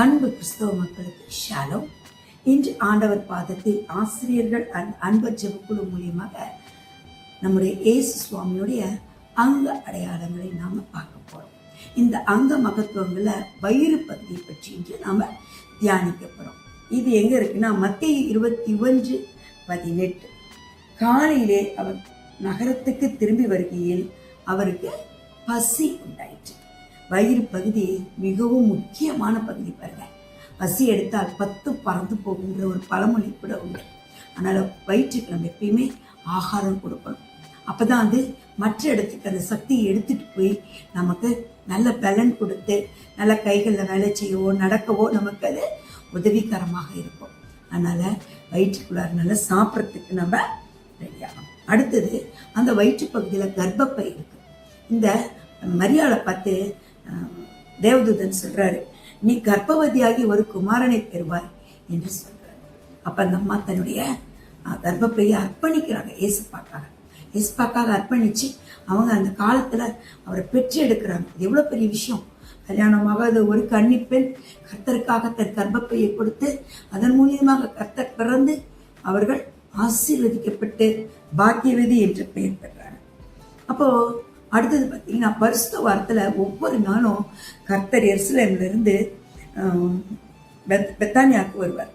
அன்பு கிறிஸ்தவ மக்களுக்கு ஷாலோம். இன்று ஆண்டவர் பாதத்தில் ஆசிரியர்கள் அன்பர் ஜெபக்குழு மூலியமாக நம்முடைய இயேசு சுவாமியுடைய அங்க அடையாளங்களை நாம பார்க்க போறோம். இந்த அங்க மகத்துவங்களை வயிறு பகுதியை பற்றி இன்று நாம தியானிக்க போறோம். இது எங்க இருக்குன்னா மத்தேயு 21:18. காலையிலே அவர் நகரத்துக்கு திரும்பி வருகையில் அவருக்கு பசி உண்டாயிற்று. வயிறு பகுதி மிகவும் முக்கியமான பகுதி. பாருங்க, பசி எடுத்தால் 10 பறந்து போகுங்கிற ஒரு பழமொழி கூட உண்டு. அதனால வயிற்றுக்கு நம்ம எப்பயுமே ஆகாரம் கொடுக்கணும். அப்பதான் அது மற்ற இடத்துக்கு அந்த சக்தியை எடுத்துட்டு போய் நமக்கு நல்ல பலன் கொடுத்து நல்ல கைகளில் வேலை செய்யவோ நடக்கவோ நமக்கு அது உதவிகரமாக இருக்கும். அதனால வயிற்றுக்குள்ளார நல்லா சாப்பிட்றதுக்கு நம்ம ரெடியாகணும். அடுத்தது, அந்த வயிற்று பகுதியில் கர்ப்பப்பை இருக்கு. இந்த மரியாதை பார்த்து தேவதூதன் சொல்றாரு, நீ கர்ப்பவதியாகி ஒரு குமாரனை பெறுவாய் என்று சொல்றாரு. அப்ப அந்த அம்மா தன்னுடைய கர்ப்பப்பையை அர்ப்பணிக்கிறாங்க ஏசப்பாக்காக அர்ப்பணிச்சு அவங்க அந்த காலத்துல அவரை பெற்று எடுக்கிறாங்க. இது எவ்வளவு பெரிய விஷயம். கல்யாணமாகாத ஒரு கன்னிப்பெண் கர்த்தருக்காக தன் கர்ப்பப்பையை கொடுத்து அதன் மூலியமாக கர்த்தர் பிறந்து அவர்கள் ஆசீர்வதிக்கப்பட்டு பாக்கியவதி என்று பெயர் பெறாங்க. அப்போ அடுத்தது பார்த்தீங்கன்னா, பரிசுத்த வாரத்தில் ஒவ்வொரு நாளும் கர்த்தர் எருசலேம்ல இருந்து பெத்தானியாவுக்கு வருவார்.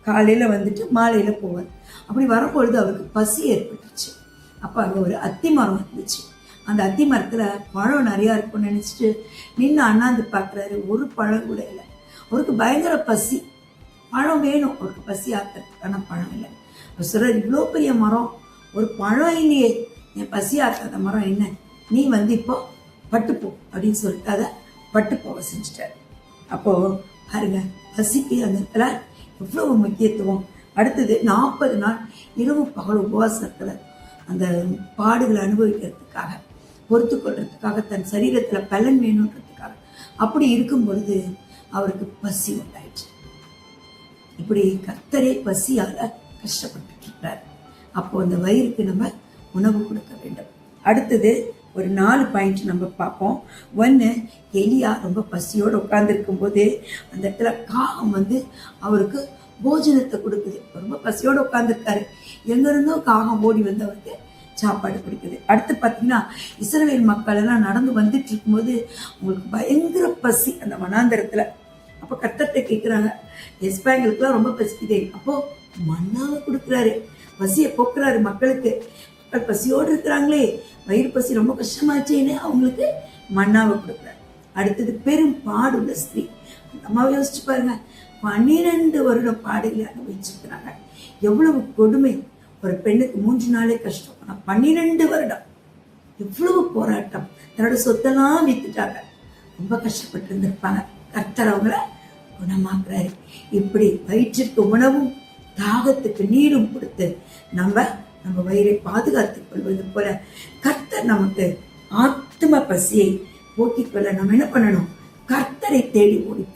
காலையில் வந்துட்டு மாலையில் போவார். அப்படி வரும்பொழுது அவருக்கு பசி ஏற்பட்டுச்சு. அப்போ அங்கே ஒரு அத்தி மரம் இருந்துச்சு. அந்த அத்தி மரத்தில் பழம் நிறையா இருக்கும்னு நினச்சிட்டு நின்று அண்ணாந்து பார்க்குறாரு. ஒரு பழம் கூட இல்லை. அவருக்கு பயங்கர பசி, பழம் வேணும், அவருக்கு பசி ஆக்கிறதுக்கான பழம் இல்லை. அவர் சொல்கிறார், இவ்வளோ பெரிய மரம், ஒரு பழம் இல்லையே, என் பசி ஆக்காத மரம் என்ன, நீ இப்போ பட்டுப்போ அப்படின்னு சொல்லிட்டு அதை பட்டு போக செஞ்சுட்டாரு. அப்போ பாருங்க, பசிக்கு அந்த இடத்துல எவ்வளவு முக்கியத்துவம். அடுத்தது 40 நாள் இரவு பகல் உபவாசத்துல அந்த பாடுகளை அனுபவிக்கிறதுக்காக, பொறுத்து கொள்றதுக்காக, தன் சரீரத்துல பலன் வேணுன்றதுக்காக அப்படி இருக்கும் பொழுது அவருக்கு பசி உண்டாயிடுச்சு. இப்படி கர்த்தரே பசியால கஷ்டப்பட்டு இருக்கிறார். அப்போ அந்த வயிறுக்கு நம்ம உணவு கொடுக்க வேண்டும். அடுத்தது ஒரு 4 பாயிண்ட் நம்ம பார்ப்போம். 1, எலியா ரொம்ப பசியோடு உட்கார்ந்துருக்கும் போது அந்த இடத்துல காகம் அவருக்கு போஜனத்தை கொடுக்குது. ரொம்ப பசியோடு உட்கார்ந்துருக்காரு, எங்கிருந்தோ காகம் ஓடி வந்து அவருக்கு சாப்பாடு கொடுக்குது. அடுத்து பார்த்தீங்கன்னா, இஸ்ரவேல் மக்கள் எல்லாம் நடந்து வந்துட்டு இருக்கும்போது அவங்களுக்கு பயங்கர பசி அந்த வனாந்தரத்துல. அப்போ கர்த்தர்ட்ட கேட்குறாங்க, எஸ்பாங்களுக்குலாம் ரொம்ப பசிக்குதே. அப்போ மன்னாவை கொடுக்குறாரு, பசியை போக்குறாரு மக்களுக்கு. மக்கள் பசியோடு இருக்கிறாங்களே, வயிறு பசி ரொம்ப கஷ்டமாச்சேன்னு அவங்களுக்கு மன்னாவை கொடுக்குறாரு. அடுத்தது, பெரும் பாடுள்ள ஸ்திரீ. அந்த அம்மாவை யோசிச்சு பாருங்க, 12 வருடம் பாடுகளை அனுபவிச்சிருக்கிறாங்க. எவ்வளவு கொடுமை. ஒரு பெண்ணுக்கு 3 நாளே கஷ்டம், ஆனால் 12 வருடம் எவ்வளவு போராட்டம். தன்னோட சொத்தெல்லாம் வித்துட்டாங்க, ரொம்ப கஷ்டப்பட்டு இருந்திருப்பாங்க. கர்த்தர் அவங்கள குணமாக்குறாரு. இப்படி வயிற்றிற்கு உணவும் தாகத்துக்கு நீரும் கொடுத்து நம்ம வயிறை பாதுகாத்துக் கொள்வது போல கர்த்தர் நமக்கு ஆத்ம பசியை போக்கிக் கொள்ள நம்ம என்ன பண்ணணும்? கர்த்தரை தேடி ஓடிப்போம்.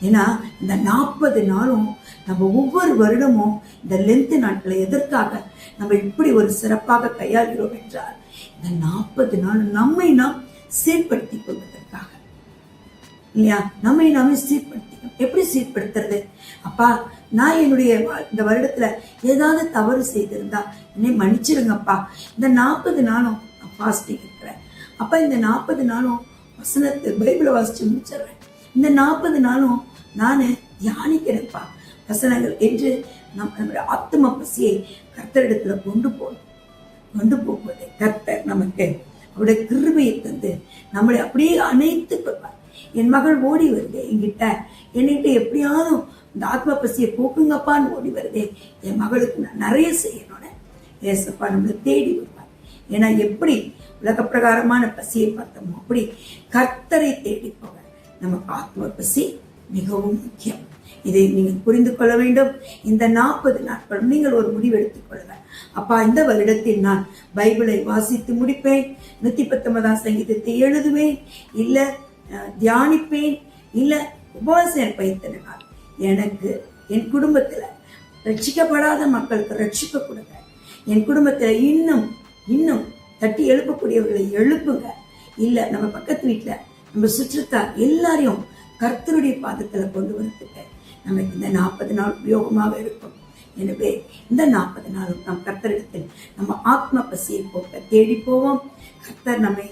ஏன்னா இந்த 40 நாளும் நம்ம ஒவ்வொரு வருடமும் இந்த லென்த் நாட்களை எதற்காக நம்ம இப்படி ஒரு சிறப்பாக கையாளுகிறோம் என்றால், இந்த 40 நாளும் நம்மை நாம் சீர்படுத்திக் கொள்வதற்காக, இல்லையா? நம்மை நாமே சீர்படுத்திக்கணும். எப்படி சீர்படுத்துறது? அப்பா, நான் என்னுடைய இந்த வருடத்துல ஏதாவது தவறு செய்திருந்தா என்னை மன்னிச்சிருங்கப்பா. இந்த 40 நாளும் நான் ஃபாஸ்டிங் இருக்கிறேன். அப்பா, இந்த 40 நாளும் வசனத்தை பைபிளை வாசிச்சு முடிச்சிடுறேன். இந்த 40 நாளும் நான் தியானிக்கிறேன்ப்பா வசனங்கள் என்று நம்மளுடைய ஆத்ம பசியை கர்த்தரிடத்துல கொண்டு போகும்போது கர்த்தர் நமக்கு அவருடைய கிருபையை தந்து நம்மளை அப்படியே அணைத்து கொள்வார். என் மகள் ஓடி வருது என்கிட்ட எப்படியாவது இந்த ஆத்ம பசியை போக்குங்கப்பான்னு ஓடி வருதே, என் மகளுக்கு நான் நிறைய செய்யணும்னு ஏசப்பா நம்மளை தேடி வருவார். ஏன்னா எப்படி உலக பிரகாரமான பசியை பார்த்தோமோ அப்படி கர்த்தரை தேடி போக நமக்கு ஆத்ம பசி மிகவும் முக்கியம். இதை நீங்கள் புரிந்து கொள்ள வேண்டும். இந்த 40 நாட்கள் நீங்கள் ஒரு முடிவு எடுத்துக் கொள்ளுங்கள். அப்பா, இந்த வருடத்தில் நான் பைபிளை வாசித்து முடிப்பேன், 119ஆம் சங்கீதத்தை எழுதுவேன், இல்ல தியானிப்பேன், இல்ல உபவாசம் பயிர்த்தனால் எனக்கு என் குடும்பத்துல ரட்சிக்கப்படாத மக்களுக்கு ரட்சிக்க கொடுங்க. என் குடும்பத்துல இன்னும் தட்டி எழுப்பக்கூடியவர்களை எழுப்புங்க. இல்ல நம்ம பக்கத்து வீட்டுல நம்ம சுற்றத்தார் எல்லாரையும் கர்த்தருடைய பாதத்துல கொண்டு வந்துட்டு நமக்கு இந்த 40 நாள் உபயோகமாக இருக்கும். எனவே இந்த 40 நாளும் நம் கர்த்தரிடத்தில் நம்ம ஆத்ம பசியை போக்க தேடி போவோம். கர்த்தர் நம்மை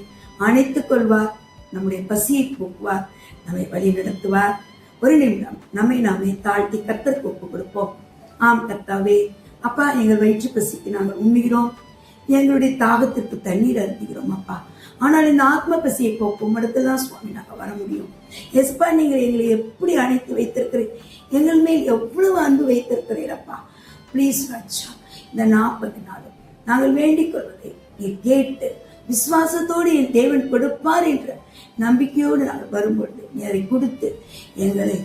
அணைத்துக் கொள்வார், நம்முடைய பசியை போக்குவார், நம்மை வழி நடத்துவார். ஒரு நிமிடம் நம்மை நாமே தாழ்த்தி கர்த்தருக்கு ஒப்பு கொடுப்போம். ஆம் கர்த்தாவே, அப்பா, எங்கள் வயிற்று பசிக்கு நாங்கள் உண்ணுகிறோம், எங்களுடைய தாகத்திற்கு தண்ணீர் அருந்துகிறோம் அப்பா. ஆனால் இந்த ஆத்ம பசியை போக்கும் இடத்துல தான் சுவாமி நாங்கள் வர முடியும். எஸ்பா, நீங்கள் எங்களை எப்படி அணைத்து வைத்திருக்கிறீர், எங்கள் மேல் எவ்வளவு அன்பு வைத்திருக்கிறீரப்பா. ப்ளீஸ் ராஜா, இந்த 40 நாளும் நாங்கள் வேண்டிக் கொள்வதை நீர் கேட்டு விசுவாசத்தோடு என் தேவன் கொடுப்பார் என்ற நம்பிக்கையோடு நாங்கள் வரும்பொழுது நீ அதை கொடுத்து எங்களை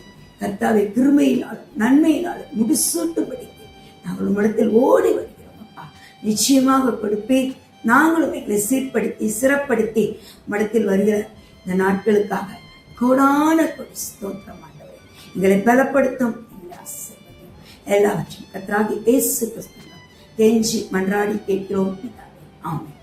கர்த்தாவை கிருபையினாலும் நன்மையினாலும் முடிசூட்டும்படிக்கு நாங்கள் உம்மிடத்தில் ஓடி வருகிறோம் அப்பா. நிச்சயமாக கொடுப்பேன். நாங்களும் எங்களை சீர்படுத்தி சிறப்படுத்தி மடத்தில் வருகிற இந்த நாட்களுக்காக கோடான கொடி ஸ்தோத்திரம் ஆண்டவரே. எங்களை பலப்படுத்தும், எங்களை ஆசீர்வதியும். எல்லாவற்றையும் கர்த்தராகிய இயேசு கிறிஸ்துவிடம் கெஞ்சி மன்றாடி கேட்கிறோம் பிதாவே. ஆமென்.